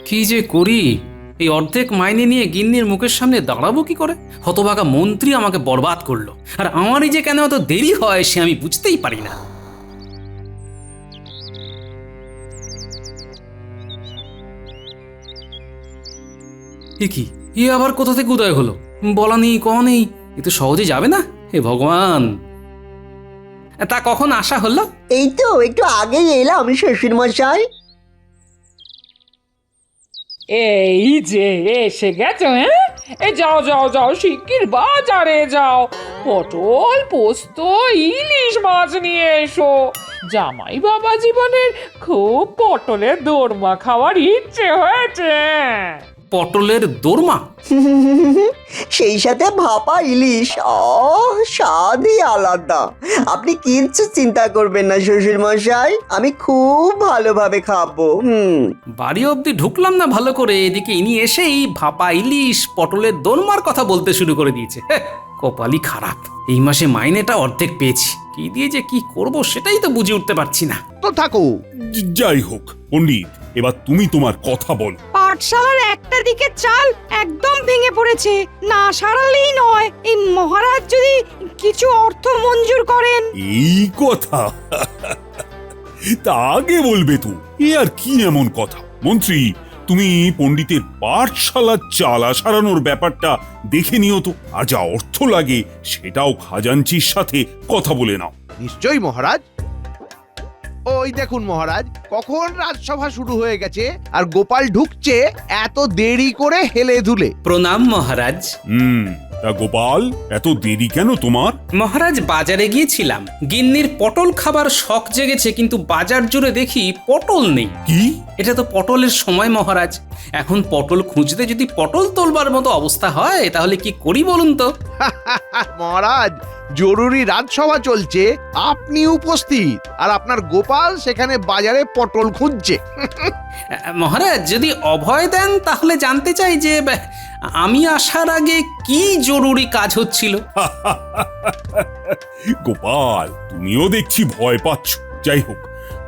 কি যে করি, এই অর্ধেক মাইনে নিয়ে গিন্নির মুখের সামনে দাঁড়াবো কি করে? হতভাগা মন্ত্রী আমাকে বরবাদ করলো, আর আমারই যে কেন এত দেরি হয় সে আমি বুঝতেই পারি না। এ কি, এ আবার কোথা থেকে উদয় হলো? বলা নেই কওয়া নেই, এ তো সহজে যাবে না। হে ভগবান, তা কখন আসা হলো? এই তো একটু আগেই এলাম শ্বশুর মশাই। এই যে এসে গেছো, হ্যাঁ? যাও যাও যাও, শিগগির বাজারে যাও, পটল পোস্ত ইলিশ মাছ নিয়ে এসো। জামাই বাবা জীবনের খুব পটলের দোরমা খাওয়ার ইচ্ছে হয়েছে। পটলের দোরমা? সেই সাথে ভাপা ইলিশ, স্বাদই আলাদা। আপনি কিচ্ছু চিন্তা করবেন না শ্বশুর মশাই, আমি খুব ভালোভাবে খাবো। বাড়ি অবধি ঢুকলাম না ভালো করে, এদিকে ইনি এসেই ভাপা ইলিশ পটলের দোরমার কথা বলতে শুরু করে দিয়েছে। কপালই খারাপ, এই মাসে মাইনেটা অর্ধেক পেয়েছি, কি দিয়ে যে কি করব সেটাই তো বুঝে উঠতে পারছি না। তো থাকো। যাই হোক পণ্ডিত, এবার তুমি তোমার কথা বলো। পাঠশালার একটা দিকে চাল একদম ভেঙে পড়েছে, না সারালেই নয়। এই মহারাজ যদি কিছু অর্থ মঞ্জুর করেন। এই কথা তা আগে বলবে তো, এ আর কি এমন কথা? মন্ত্রী, তুমি পণ্ডিতের পাঠশালার চালা সারানোর ব্যাপারটা দেখে নিও তো, আর যা অর্থ লাগে সেটাও খাজাঞ্চির সাথে কথা বলে নাও। নিশ্চয়ই মহারাজ। ওই দেখুন মহারাজ, কখন রাজসভা শুরু হয়ে গেছে আর গোপাল ঢুকছে এত দেরি করে হেলে দুলে। প্রণাম মহারাজ। তা গোপাল, এত দেরি কেন তোমার? মহারাজ, বাজারে গিয়েছিলাম, গিন্নির পটল খাবার শখ জেগেছে, কিন্তু বাজার জুড়ে দেখি পটল নেই। কি? এটা তো পটলের সময় মহারাজ, এখন পটল খুঁজতে যদি পটল তোলবার মতো অবস্থা হয় তাহলে কি করি বলুন তো? মহারাজ, জরুরি রাজসভা চলছে, আপনি উপস্থিত আর আপনার গোপাল সেখানে বাজারে পটল খুঁজছে। মহারাজ, যদি অভয় দেন তাহলে জানতে চাই যে আমি আসার আগে কি জরুরি কাজ হচ্ছিল। গোপাল, তুমিও দেখছি ভয় পাচ্ছ। যাই হোক,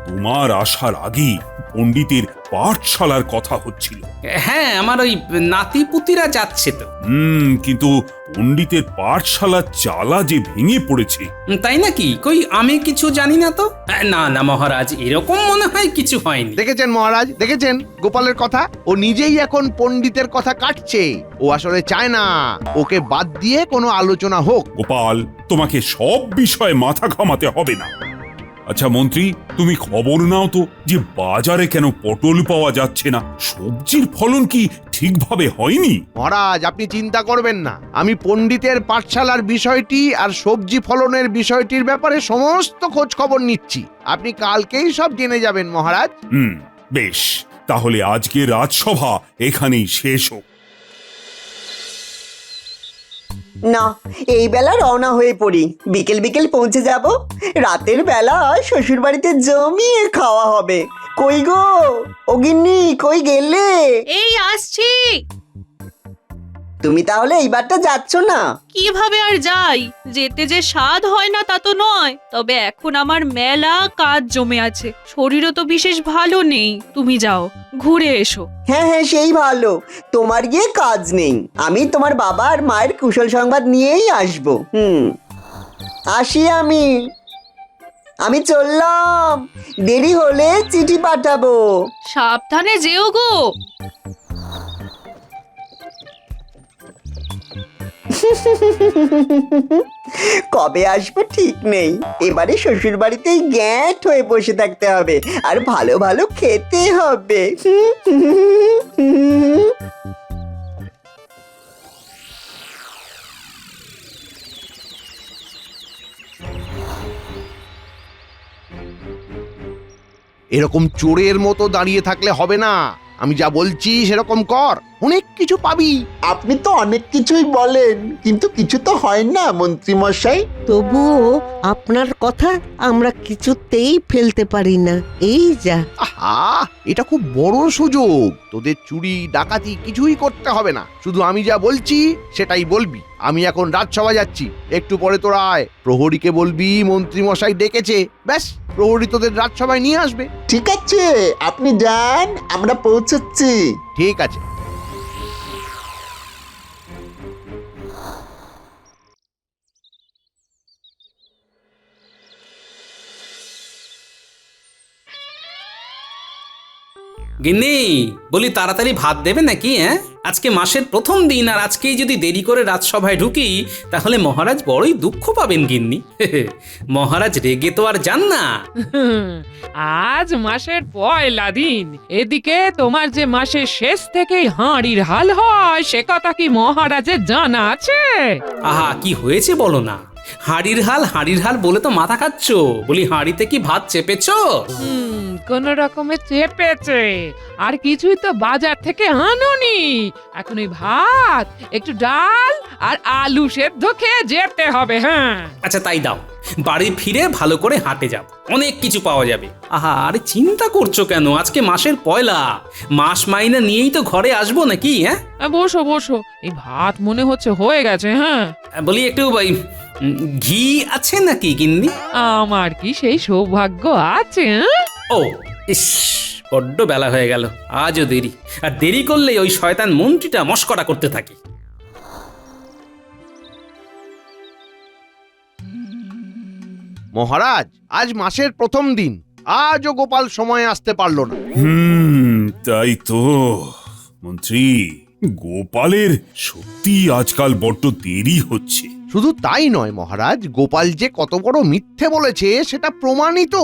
তোমার আসার আগেই পণ্ডিতের পাঠশালার কথা হচ্ছিল। হ্যাঁ, আমার ওই নাতিপুতিরা যাচ্ছে তো। কিন্তু পণ্ডিতের পাঠশালার চালা যে ভেঙে পড়েছে। তাই নাকি? কই, আমি কিছু জানি না তো। না না মহারাজ, এরকম মনে হয় কিছু হয়নি। দেখেছেন মহারাজ, দেখেছেন গোপালের কথা? ও নিজেই এখন পণ্ডিতের কথা কাটছে। ও আসলে চায় না ওকে বাদ দিয়ে কোনো আলোচনা হোক। গোপাল, তোমাকে সব বিষয়ে মাথা ঘামাতে হবে না। আচ্ছা মন্ত্রী, তুমি খবর নাও তো যে বাজারে কেন পটল পাওয়া যাচ্ছে না? সবজির ফলন কি ঠিকভাবে হয়নি? মহারাজ, আপনি চিন্তা করবেন না, আমি পণ্ডিতের পাঠশালার বিষয়টি আর সবজি ফলনের বিষয়টির ব্যাপারে সমস্ত খোঁজ খবর নিচ্ছি। আপনি কালকেই সব জেনে যাবেন মহারাজ। বেশ, তাহলে আজকে রাজসভা এখানেই শেষ হোক। না, এই বেলা রওনা হয়ে পড়ি, বিকেল বিকেল পৌঁছে যাব। রাতের বেলা শ্বশুর বাড়িতে জমিয়ে খাওয়া হবে। কই গো, ও গিন্নি, কই গেলে? এই আসছি। তুমি তাহলে এইবারটা যাচ্ছ না? কিভাবে আর যাই? যেতে যে স্বাদ হয় না তা তো নয়, তবে এখন আমার মেলা কাজ জমে আছে, শরীরও তো বিশেষ ভালো নেই। তুমি যাও, ঘুরে এসো। হ্যাঁ হ্যাঁ, সেই ভালো, তোমার গিয়ে কাজ নেই। আমি তোমার বাবা আর মায়ের কুশল সংবাদ নিয়েই আসবো। আসি আমি চললাম, দেরি হলে চিঠি পাঠাবো। সাবধানে যেও গো। কবে আসবো ঠিক নেই, এবারে শ্বশুর বাড়িতেই গ্যাঁট হয়ে বসে থাকতে হবে আর ভালো ভালো খেতে হবে। এরকম চোরের মতো দাঁড়িয়ে থাকলে হবে না। আমি যা বলছি সেরকম কর, অনেক কিছু পাবি। আপনি তো অনেক কিছুই বলেন, কিন্তু কিছু তো হয় না মন্ত্রী মশাই। তবুও আপনার কথা আমরা কিছুতেই ফেলতে পারি না। এই যা। এটা খুব বড় সুযোগ। তোদের চুরি ডাকাতি কিছুই করতে হবে না, শুধু আমি যা বলছি সেটাই বলবি। আমি এখন রাজসভা যাচ্ছি, একটু পরে তোরা আয়। প্রহরীকে বলবি মন্ত্রী মশাই ডেকেছে, ব্যাস প্রহরী তোদের রাজসভায় নিয়ে আসবে। ঠিক আছে, আপনি যান, আমরা পৌঁছচ্ছি। ঠিক আছে। গিন্নি, বলি তাড়াতাড়ি ভাত দেবে নাকি? হ্যাঁ, আজকে মাসের প্রথম দিন, আর আজকেই যদি দেরি করে রাজসভায় ঢুকি তাহলে মহারাজ বড়ই দুঃখ পাবেন গিন্নি। মহারাজ রেগে তো আর যান না। আজ মাসের পয়লা দিন, এদিকে তোমার যে মাসের শেষ থেকেই হাঁড়ির হাল হয় সে কথা কি মহারাজের জানা আছে? আহা, কি হয়েছে বলো না? হাড়ির হাল বলে তো মাথা খাচ্ছ। বলি হাঁড়িতে কি ভাত চেপেছো? কোন রকমে চেপেছে, আর কিছুই তো বাজার থেকে আনোনি। এখন ওই ভাত, একটু ডাল আর আলু সেদ্ধ খেয়ে যেতে হবে। হ্যাঁ, আচ্ছা তাই দাও, বাড়ি ফিরে ভালো করে হাটে যাব, অনেক কিছু পাওয়া যাবে। আহা, আরে চিন্তা করছো কেন? আজকে মাসের পয়লা, মাস মাইনা নিয়েই তো ঘরে আসবো নাকি? হ্যাঁ, বসো বসো, এই ভাত মনে হচ্ছে হয়ে গেছে। হ্যাঁ, বলি একটু ঘি আছে নাকি গিন্নি? আমার কি সেই সৌভাগ্য আছে? ও ইস, বড্ড বেলা হয়ে গেল, আজও দেরি। আর দেরি করলেই ওই শয়তান মন্ত্রীটা মস্করা করতে থাকে। মহারাজ, আজ মাসের প্রথম দিন, আজও গোপাল সময়ে আসতে পারলো না। তাই তো মন্ত্রী, গোপালের সত্যি আজকাল বড্ড দেরি হচ্ছে। শুধু তাই নয় মহারাজ, গোপাল যে কত বড় মিথ্যে বলেছে সেটা প্রমাণিত।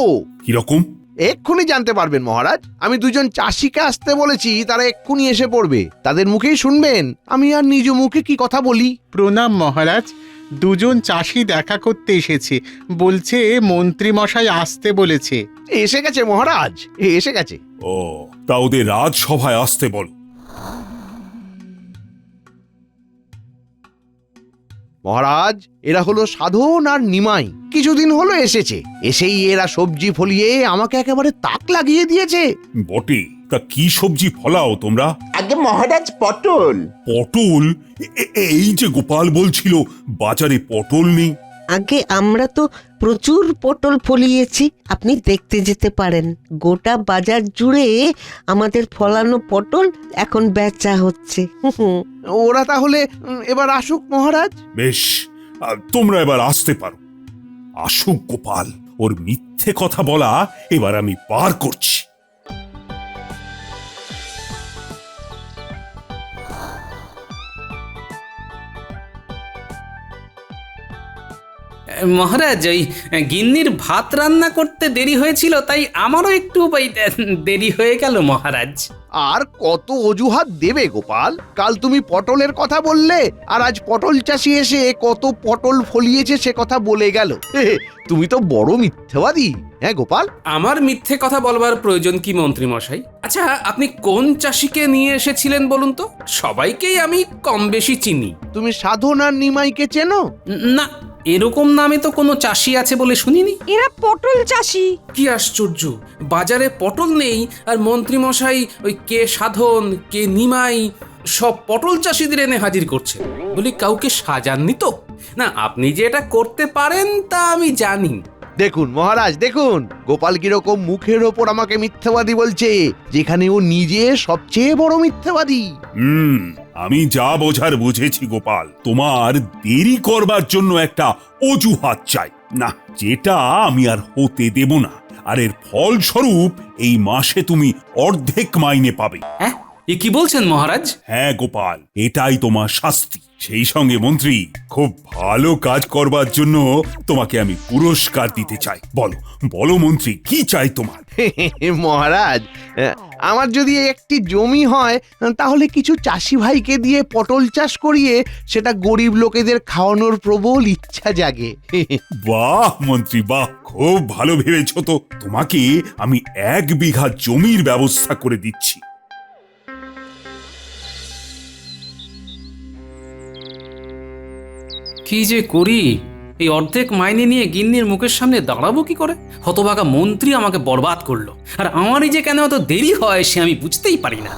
কিরকম? এক্ষুনি জানতে পারবেন মহারাজ। আমি দুজন চাষিকে আসতে বলেছি, তারা এক্ষুনি এসে পড়বে। তাদের মুখেই শুনবেন আমি আর নিজ মুখে কি কথা বলি। প্রণাম মহারাজ, দুজন চাষি দেখা করতে এসেছে, বলছে মন্ত্রী মশাই আসতে বলেছে। এসে গেছে মহারাজ, এসে গেছে। ও, তা ওদের রাজসভায় আসতে বলো। মহারাজ, এরা হলো সাধন আর নিমাই, কিছুদিন হলো এসেছে। এসেই এরা সবজি ফলিয়ে আমাকে একেবারে তাক লাগিয়ে দিয়েছে। বটে, তা কি সবজি ফলাও তোমরা? আগে মহারাজ, পটল। পটল? এই যে গোপাল বলছিল বাজারে পটল নেই। আগে আমরা তো প্রচুর পটল ফলিয়েছি, আপনি দেখতে যেতে পারেন। গোটা বাজার জুড়ে আমাদের ফলানো পটল এখন বেচা হচ্ছে। ওরা তাহলে এবার আসুক মহারাজ। বেশ, তোমরা এবার আসতে পারো। আসুক গোপাল, ওর মিথ্যে কথা বলা এবার আমি পার করছি। মহারাজ, ওই গিন্নির ভাত রান্না করতে দেরি হয়েছিল, তাই আমারও একটু দেরি হয়ে গেল মহারাজ। আর কত অজুহাত দেবে গোপাল? কাল তুমি পটলের কথা বললে, আর আজ পটল চাষি এসে কত পটল ফলিয়েছে সে কথা বলে গেল। তুমি তো বড় মিথ্যাবাদী। হ্যাঁ গোপাল, আমার মিথ্যে কথা বলবার প্রয়োজন কি মন্ত্রী মশাই? আচ্ছা, আপনি কোন চাষিকে নিয়ে এসেছিলেন বলুন তো? সবাইকেই আমি কম বেশি চিনি। তুমি সাধন আর নিমাইকে চেনো? না, এরকম নামে তো কোনো চাষি আছে বলে শুনিনি। এরা পটল চাষি। কি আশ্চর্য, বাজারে পটল নেই আর মন্ত্রী মশাই ওই কে সাধন কে নিমাই সব পটল চাষিদের এনে হাজির করছে। বলি কাউকে সাজাননি তো? না, আপনি যে এটা করতে পারেন তা আমি জানি। দেখুন মহারাজ, দেখুন গোপাল কিরকম মুখের ওপর আমাকে মিথ্যাবাদী বলছে, যেখানে ও নিজে সবচেয়ে বড় মিথ্যাবাদী। আমি যা বোঝার বুঝেছি গোপাল, তোমার দেরি করবার জন্য একটা অজুহাত চাই না, যেটা আমি আর হতে দেব না। আর এর ফলস্বরূপ এই মাসে তুমি অর্ধেক মাইনে পাবে। হ্যাঁ, এ কি বলছেন মহারাজ? হ্যাঁ গোপাল, এটাই তোমার শাস্তি। সেই সঙ্গে মন্ত্রী, খুব ভালো কাজ করবার জন্য তোমাকে আমি পুরস্কার দিতে চাই। বলো বলো মন্ত্রী, কি চাই তোমার? মহারাজ, আমার যদি একটি জমি হয় তাহলে কিছু চাষি ভাইকে দিয়ে পটল চাষ করিয়ে সেটা গরিব লোকেদের খাওয়ানোর প্রবল ইচ্ছা জাগে। বাহ মন্ত্রী, বাহ, খুব ভালো ভেবেছ তো। তোমাকে আমি 1 বিঘা জমির ব্যবস্থা করে দিচ্ছি। কি যে করি, এই অর্ধেক মাইনে নিয়ে গিন্নির মুখের সামনে দাঁড়াবো কি করে? হতভাগা মন্ত্রী আমাকে বরবাদ করলো, আর আমারই যে কেন এত দেরি হয় সে আমি বুঝতেই পারি না।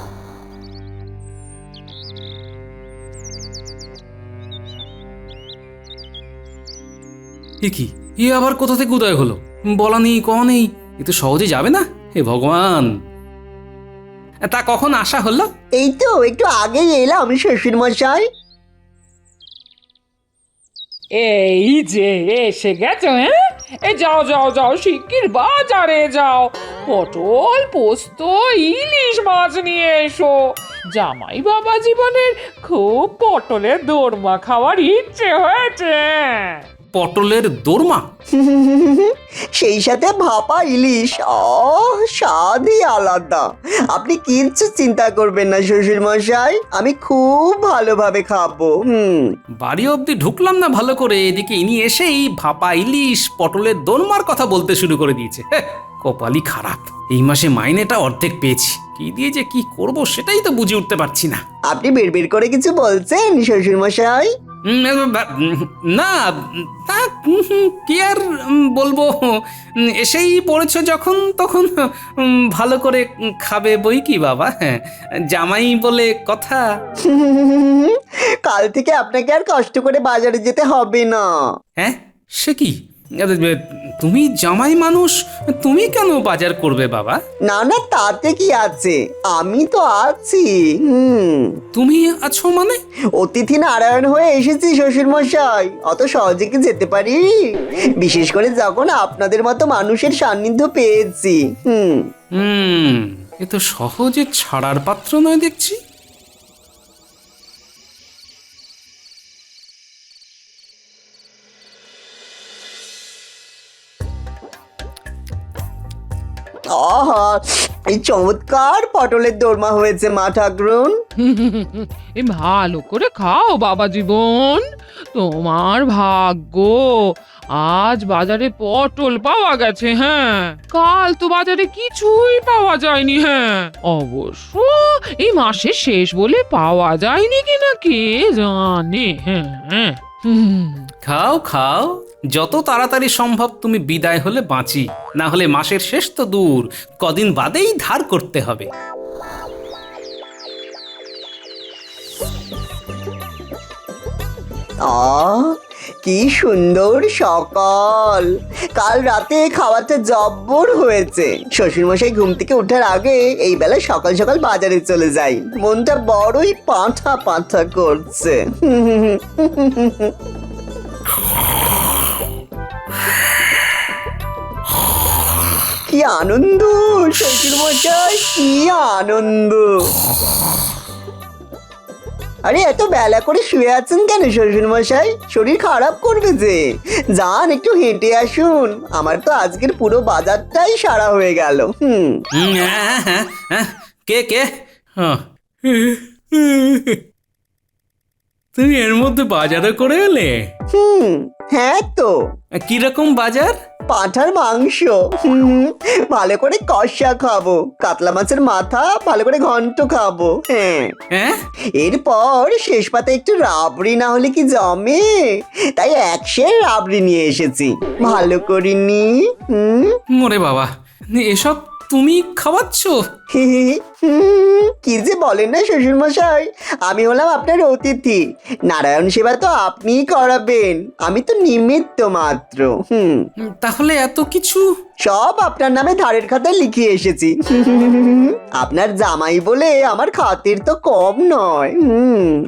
এ কি, এ আবার কোথা থেকে উদয় হলো? বলা নেই কওয়া নেই, এ তো সহজে যাবে না। হে ভগবান, তা কখন আসা হলো? এই তো একটু আগেই এলাম শ্বশুর মশাই। এই যে এসে গেছো, হ্যাঁ? এ যাও যাও যাও, শিগগির বাজারে যাও, পটল পোস্ত ইলিশ মাছ নিয়ে এসো। জামাই বাবা জীবনের খুব পটলের দোরমা খাওয়ার ইচ্ছে হয়েছে। পটলের দোরমা? সেই সাথে ভাপা ইলিশ, স্বাদই আলাদা। আপনি কিচ্ছু চিন্তা করবেন না শ্বশুর মশাই, আমি খুব ভালোভাবে খাবো। বাড়ি অবধি ঢুকলাম না ভালো করে, এদিকে ইনি এসেই ভাপা ইলিশ পটলের দোরমার কথা বলতে শুরু করে দিয়েছে। কপালই খারাপ, এই মাসে মাইনেটা অর্ধেক পেয়েছি, কি দিয়ে যে কি করব সেটাই তো বুঝে উঠতে পারছি না। আপনি বের করে কিছু বলছেন শ্বশুর মশাই? না, তা কি আর বলবো, এসেই পড়েছ যখন তখন ভালো করে খাবে বই কি বাবা, জামাই বলে কথা। কাল থেকে আপনাকে আর কষ্ট করে বাজারে যেতে হবে না। হ্যাঁ, সে কি, তুমি জামাই মানুষ, তুমি কেন বাজার করবে বাবা? না না, তাতে কি আছে, আমি তো আছি। তুমি আছো মানে? অতিথি নারায়ণ হয়ে এসেছি শ্বশুর মশাই, অত সহজে কি যেতে পারি? বিশেষ করে যখন আপনাদের মতো মানুষের সান্নিধ্য পেয়েছি। এ তো সহজে ছাড়ার পাত্র নয় দেখছি। আহা, এই চমৎকার পটলের দোরমা হয়েছে মা ঠাকরুন। এ ভালো করে খাও বাবা জীবন, তোমার ভাগ্য আজ বাজারে পটল পাওয়া গেছে। হ্যাঁ, কাল তো বাজারে কিছুই পাওয়া যায়নি। হ্যাঁ, অবশ্য এই মাসের শেষ বলে পাওয়া যায়নি কিনা কে জানে। হ্যাঁ, খাও খাও, যত তাড়াতাড়ি সম্ভব তুমি বিদায় হলে বাঁচি, না হলে মাসের শেষ তো দূর, কদিন বাদেই ধার করতে হবে। কি সুন্দর সকাল! কাল রাতে খাওয়াটা জব্বর হয়েছে। শ্বশুরমশাই ঘুম থেকে ওঠার আগে এই বেলা সকাল সকাল বাজারে চলে যাই, মনটা বড়ই পাঁঠা পাঁঠা করছে। কি আনন্দ শ্বশুরমশাই, কি আনন্দ! আরে এত বেলা করে শুয়ে আছেন কেন শ্বশুর মশাই? শরীর খারাপ করবে যে, যান একটু হেঁটে আসুন। আমার তো আজকের পুরো বাজারটাই সারা হয়ে গেল। কে কে? তুমি এর মধ্যে বাজারে করে এলে? হ্যাঁ তো। কিরকম বাজার? পাঁঠার মাংস, ভালো করে কষা খাবো, কাতলা মাছের মাথা ভালো করে ঘন্ট খাবো। হ্যাঁ, এরপর শেষ পাতে একটু রাবড়ি না হলে কি জমে, তাই 100 রাবড়ি নিয়ে এসেছি, ভালো করিনি। ওরে বাবা, এসব তুমি খাওয়াচ্ছ? কি যে বলেন না শ্বশুর মশাই, আমি হলাম আপনার অতিথি, নারায়ণ সেবা তো আপনিই করাবেন, আমি তো নিমিত্ত মাত্র। তাহলে এত কিছু সব আপনার নামে ধারের খাতায় লিখিয়ে এসেছি। আপনার জামাই বলে আমার খাতির তো কম নয়।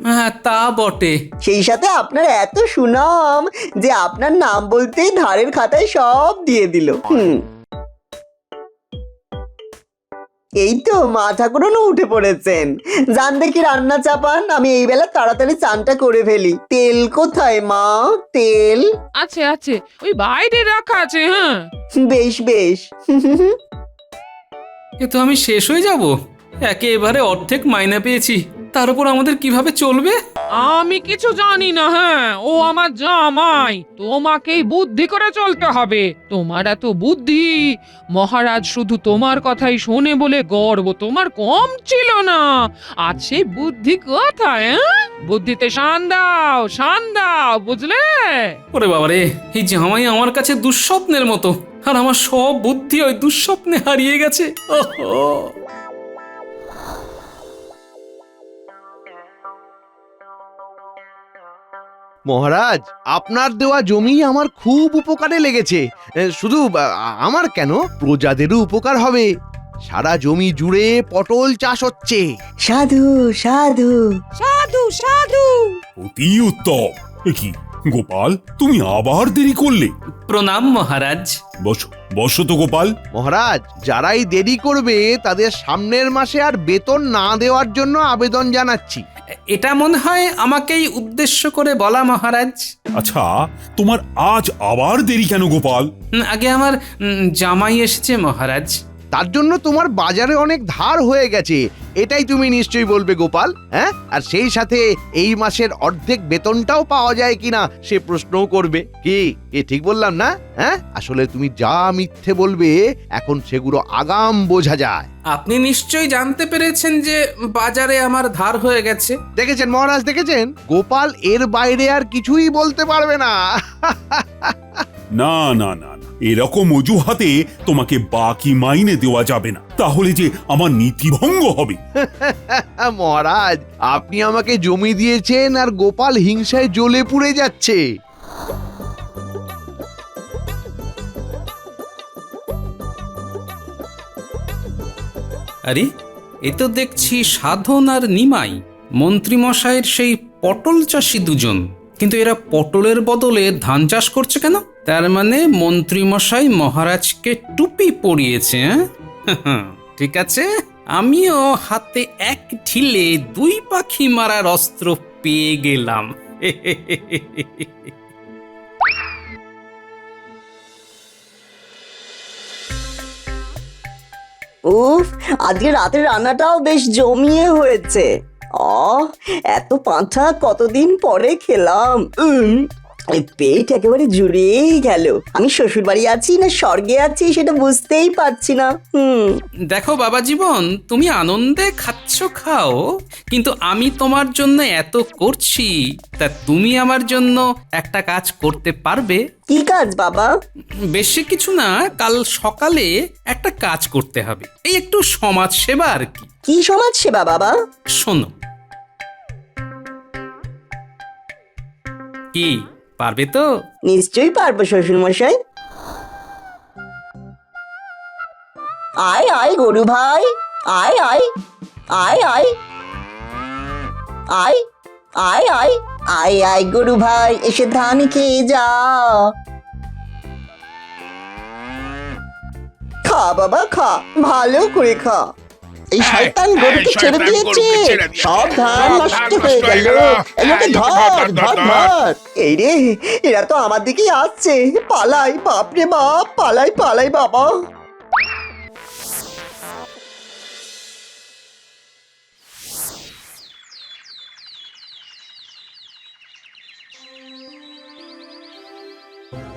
হ্যাঁ, তা বটে। সেই সাথে আপনার এত সুনাম যে আপনার নাম বলতেই ধারের খাতায় সব দিয়ে দিল। এই তো মা ঠাকুরনও উঠে পড়েছেন, যান দেখি রান্না চাপান, আমি এই বেলা তাড়াতাড়ি চানটা করে ফেলি। তেল কোথায় মা, তেল? আছে আছে, ওই বাইরে রাখা আছে। হ্যাঁ, বেশ বেশ। এ তো আমি শেষ হয়ে যাব, একেবারে অর্ধেক মাইনা পেয়েছি, তার উপর আমাদের কিভাবে চলবে? আমি কিছু জানি না। হ্যাঁ, ও আমার জামাই, তোমাকেই বুদ্ধি করে চলতে হবে। তোমার এত বুদ্ধি, মহারাজ শুধু তোমার কথাই শোনে বলে গর্ব তোমার কম ছিল না। আজ সেই বুদ্ধি কোথায়? বুদ্ধিতে শান দাও, বুঝলে? ওরে বাবারে, এই জামাই আমার কাছে দুঃস্বপ্নের মতো, আর আমার সব বুদ্ধি ওই দুঃস্বপ্নে হারিয়ে গেছে। ওহো। মহারাজ, আপনার দেওয়া জমি আমার খুব উপকারে লেগেছে। শুধু আমার কেন, প্রজাদেরও উপকার হবে। সারা জমি জুড়ে পটল চাষ হচ্ছে। সাধু সাধু। সাধু সাধু। অতি উত্তম। এ কি গোপাল, তুমি আবার দেরি করলে? প্রণাম মহারাজ। বসো বসো তো গোপাল। মহারাজ, যারাই দেরি করবে তাদের সামনের মাসে আর বেতন না দেওয়ার জন্য আবেদন জানাচ্ছি। এটা মনে হয় আমাকেই উদ্দেশ্য করে বলা মহারাজ। আচ্ছা, তোমার আজ আবার দেরি কেন গোপাল? আগে আমার জামাই এসেছে মহারাজ। তার জন্য তোমার বাজারে অনেক ধার হয়ে গেছে, এটাই তুমি নিশ্চয়ই বলবে গোপাল। হ্যাঁ, আর সেই সাথে এই মাসের অর্ধেক বেতনটাও পাওয়া যায় কিনা সে প্রশ্নও করবে। কি ঠিক বললাম না? হ্যাঁ, আসলে তুমি যা মিথ্যে বলবে এখন সেগুলো আগাম বোঝা যায়। আপনি নিশ্চয়ই জানতে পেরেছেন যে বাজারে আমার ধার হয়ে গেছে। দেখেছেন মহারাজ, দেখেছেন? গোপাল এর বাইরে আর কিছুই বলতে পারবে না। না না না না, এরকম অজুহাতে তোমাকে বাকি মাইনে দেওয়া যাবে না, তাহলে যে আমার নীতিভঙ্গ হবে। মহারাজ, আপনি আমাকে জমি দিয়েছেন আর গোপাল হিংসায় জ্বলে পুড়ে যাচ্ছে। আরে, এ তো দেখছি সাধন আর নিমাই, মন্ত্রীমশাইয়ের সেই পটল চাষি দুজন। কিন্তু এরা পটলের বদলে ধান চাষ করছে কেন? তার মানে মন্ত্রীমশাই মহারাজকে টুপি পরিয়েছে। হ্যাঁ? ঠিক আছে, আমিও হাতে এক ঢিলে দুই পাখি মারার অস্ত্র পেয়ে গেলাম। উফ, আজকে রাতের রান্নাটাও বেশ জমিয়ে হয়েছে। এত পাঁঠা কতদিন পরে খেলাম। এই পেট একেবারে জুড়েই গেল। আমি শ্বশুর বাড়ি আছি না স্বর্গে আছি সেটা বুঝতেই পারছি না। দেখো বাবা জীবন, তুমি আনন্দে খাচ্ছ খাও, কিন্তু আমি তোমার জন্য এত করছি, তা তুমি আমার জন্য একটা কাজ করতে পারবে? কি কাজ বাবা? বেশি কিছু না, কাল সকালে একটা কাজ করতে হবে, এই একটু সমাজ সেবা আর কি। কি সমাজ সেবা বাবা? শোনো। কি পারবে তো? নিশ্চয়ই পারবো শ্বশুর মশাই। আয় আয় গরু ভাই, আয় আয় আয় আয় আয় আয় আয় আয় আয় গরু ভাই, এসে ধান খেয়ে যা। খা বাবা খা, ভালো করে খা। এই শয়তান গরুকে ছেড়ে দিয়েছে, সব ধান নষ্ট হয়ে গেল। এগুলোকে ধর ধর ধর। এই রে, এরা তো আমার দিকেই আসছে। পালাই, বাপরে বাপ, পালাই পালাই বাবা।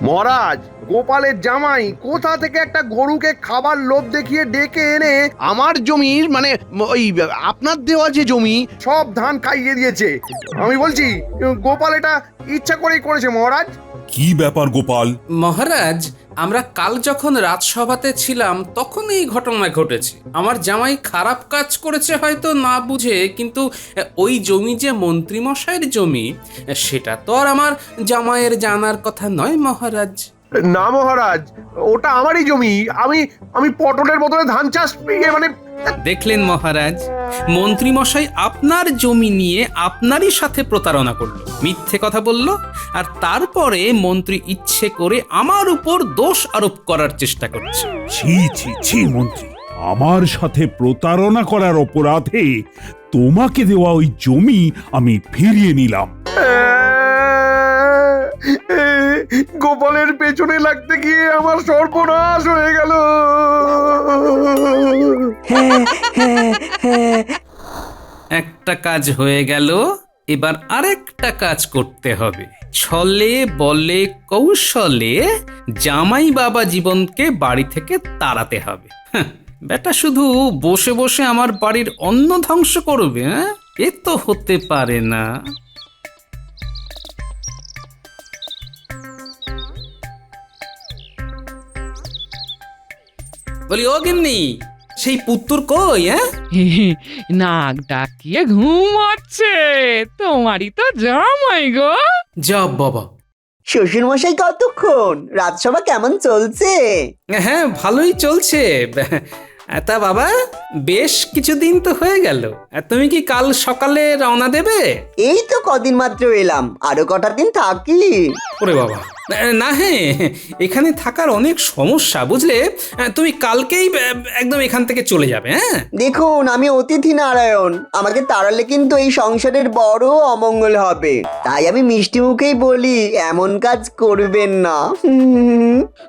মহারাজ, গোপালের জামাই কোথা থেকে একটা গরুকে খাবার লোভ দেখিয়ে ডেকে এনে আমার জমির, মানে ওই আপনার দেওয়া যে জমি, সব ধান খাইয়ে দিয়েছে। আমি বলছি গোপাল এটা ইচ্ছা করেই করেছে মহারাজ। কি ব্যাপার গোপাল? মহারাজ, আমরা কাল যখন রাজসভাতে ছিলাম তখন এই ঘটনা ঘটেছে। আমার জামাই খারাপ কাজ করেছে হয়তো না বুঝে, কিন্তু ওই জমি যে মন্ত্রীমশাইয়ের জমি, সেটা তো আর আমার জামাইয়ের জানার কথা নয় মহারাজ। না মহারাজ, ওটা আমারই জমি। আমি পটলের বদলে ধান চাষ মানে। দেখলেন মহারাজ, মন্ত্রীমশাই আপনার জমি নিয়ে আপনারই সাথে প্রতারণা করলো, মিথ্যে কথা বলল, আর তারপরে মন্ত্রী ইচ্ছে করে আমার উপর দোষ আরোপ করার চেষ্টা করছে। ছি ছি ছি মন্ত্রী, আমার সাথে প্রতারণা করার অপরাধে তোমাকে দেওয়া ওই জমি আমি ফিরিয়ে নিলাম। গোপালের পেছনে লাগতে গিয়ে আমার সর্বনাশ হয়ে গেল। একটা কাজ হয়ে গেল, এবার আরেকটা কাজ করতে হবে। ছলে বলে কৌশলে জামাই বাবা জীবনকে বাড়ি থেকে তাড়াতে হবে। বেটা শুধু বসে বসে আমার বাড়ির অন্ন ধ্বংস করবে, হ্যাঁ? এ তো হতে পারে না। বলি ও গিন্নি, সেই পুত্তুর কই? হ্যাঁ, নাক ডাকিয়ে ঘুমাচ্ছে, তোমারই তো জামাই গো। যা বাবা। শ্বশুর মশাই কতক্ষণ? রাজসভা কেমন চলছে? হ্যাঁ, ভালোই চলছে। তা বাবা, বেশ কিছুদিন তো হয়ে গেল। তুমি কি কাল সকালে রওনা দেবে? এই তো কদিন মাত্র এলাম, আরো কটা দিন থাকি। ওরে বাবা, না হ্যাঁ, এখানে থাকার অনেক সমস্যা বুঝলে। তুমি কালকেই একদম এখান থেকে চলে যাবে। হ্যাঁ, দেখুন, আমি অতিথি নারায়ণ, আমাকে তাড়ালে কিন্তু এই সংসারের বড় অমঙ্গল হবে। তাই আমি মিষ্টি মুখেই বলি, এমন কাজ করবেন না।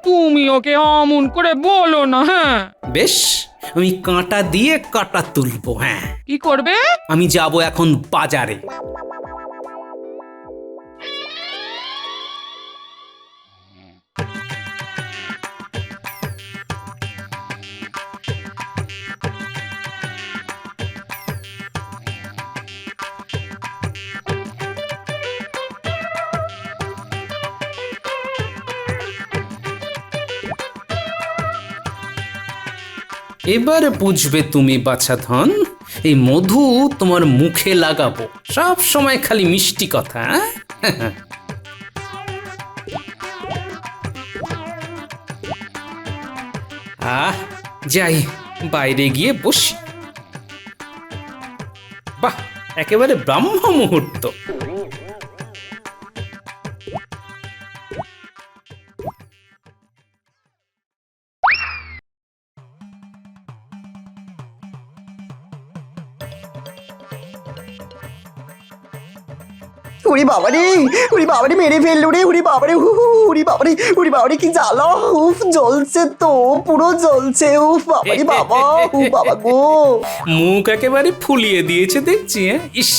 তুমি ওকে অমন করে বলো না। হ্যাঁ, বেশ, আমি কাঁটা দিয়ে কাঁটা তুলবো। হ্যাঁ, কি করবে? আমি যাব এখন বাজারে। এবার বুঝবে তুমি বাছাধন, এই মধু তোমার মুখে লাগাবো, সব সময় খালি মিষ্টি কথা। যাই বাইরে গিয়ে বসি। বাহ, একেবারে ব্রাহ্ম মুহূর্ত। উড়ি বাবারে, উড়ি বাবারে, মেরে ফেললো রে। উড়ি বাবারে, উড়ি বাবারে, উড়ি বাবারে, কি জ্বালা! উফ, জ্বলছে তো, পুরো জ্বলছে। উফ বাবারে বাবা, উ বাবা গো। মুখ একেবারে ফুলিয়ে দিয়েছে দেখছি। ইস,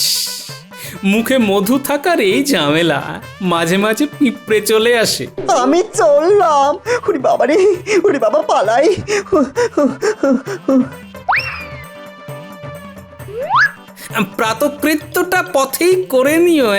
মুখে মধু থাকার এই ঝামেলা, মাঝে মাঝে পিঁপড়ে চলে আসে। আমি চললাম। উড়ি বাবারে, উড়ি বাবা, পালাই। প্রাতকৃত্যটা পথেই করে নিও।